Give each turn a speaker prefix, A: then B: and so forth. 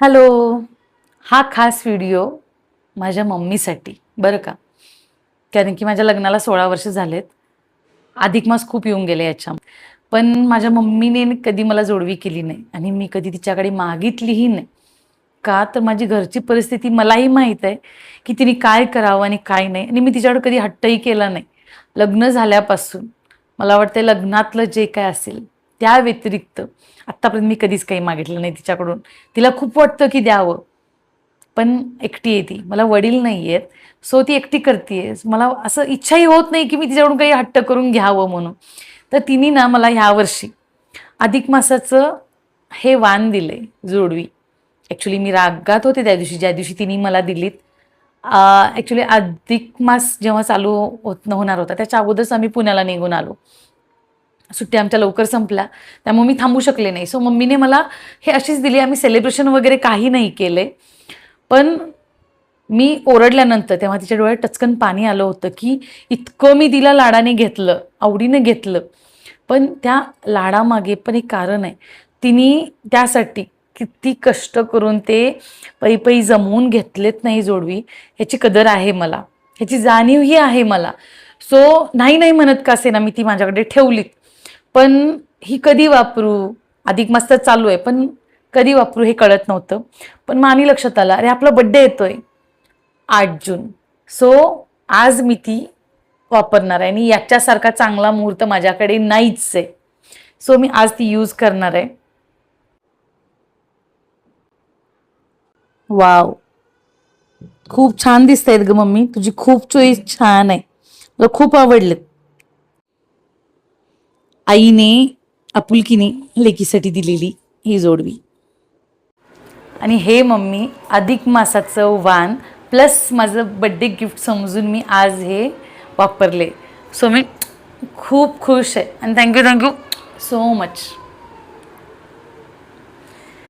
A: Hello. हा खास video माझ्या मम्मीसाठी बरं का. कारण की माझ्या लग्नाला 16 वर्ष झालेत. अधिक मास खूप येऊन गेले याच्या. पण माझ्या मम्मीने कधी मला जोडवी केली नाही आणि मी कधी तिच्याकडे मागितलीही नाही. का तर माझी घरची परिस्थिती मलाही माहीत आहे की तिने काय करावं आणि काय नाही, आणि मी तिच्याकडे कधी हट्टही केला नाही. लग्न झाल्यापासून मला वाटतं लग्नातलं जे काय असेल त्या व्यतिरिक्त आत्तापर्यंत मी कधीच काही मागितलं नाही तिच्याकडून. तिला खूप वाटतं की द्यावं, पण एकटी आहे ती, मला वडील नाही आहेत. सो ती एकटी करते. मला असं इच्छाही होत नाही की मी तिच्याकडून काही हट्ट करून घ्यावं म्हणून. तर तिने ना मला ह्यावर्षी अधिक मासाचं हे वाण दिले, जोडवी. ॲक्च्युली मी रागात होते त्या दिवशी, ज्या दिवशी तिने मला दिलीत. ॲक्च्युली अधिक मास जेव्हा चालू होणार होता त्याच्या अगोदरच आम्ही पुण्याला निघून आलो. सुट्ट्या आमच्या लवकर संपल्या, त्यामुळे मी थांबू शकले नाही. सो मम्मीने मला हे अशीच दिली. आम्ही सेलिब्रेशन वगैरे काही नाही केले. पण मी ओरडल्यानंतर तेव्हा तिच्या डोळ्यात टचकन पाणी आलं होतं की इतकं मी तिला लाडाने घेतलं, आवडीने घेतलं. पण त्या लाडामागे पण एक कारण आहे. तिने त्यासाठी किती कष्ट करून ते पै जमवून घेतलेत नाही जोडवी, ह्याची कदर आहे मला, ह्याची जाणीवही आहे मला. सो नाही नाही म्हणत का असेना मी ती माझ्याकडे ठेवलीत. पण ही कधी वापरू, अधिक मास तर चालू आहे पण कधी वापरू हे कळत नव्हतं. पण मग आणि लक्षात आलं, अरे आपला बड्डे येतोय 8 जून. सो आज मी ती वापरणार आहे आणि याच्यासारखा चांगला मुहूर्त माझ्याकडे नाहीच आहे. सो मी आज ती यूज करणार आहे. वाव, खूप छान दिसतायत ग मम्मी, तुझी खूप चॉईस छान आहे, मला खूप आवडले. आईने आपुलकीने लेकीसाठी दिलेली ही जोडवी. आणि हे मम्मी अधिक मासाचं वाण प्लस माझं बड्डे गिफ्ट समजून मी आज हे वापरले. सो मी खूप खुश आहे आणि थँक्यू सो मच.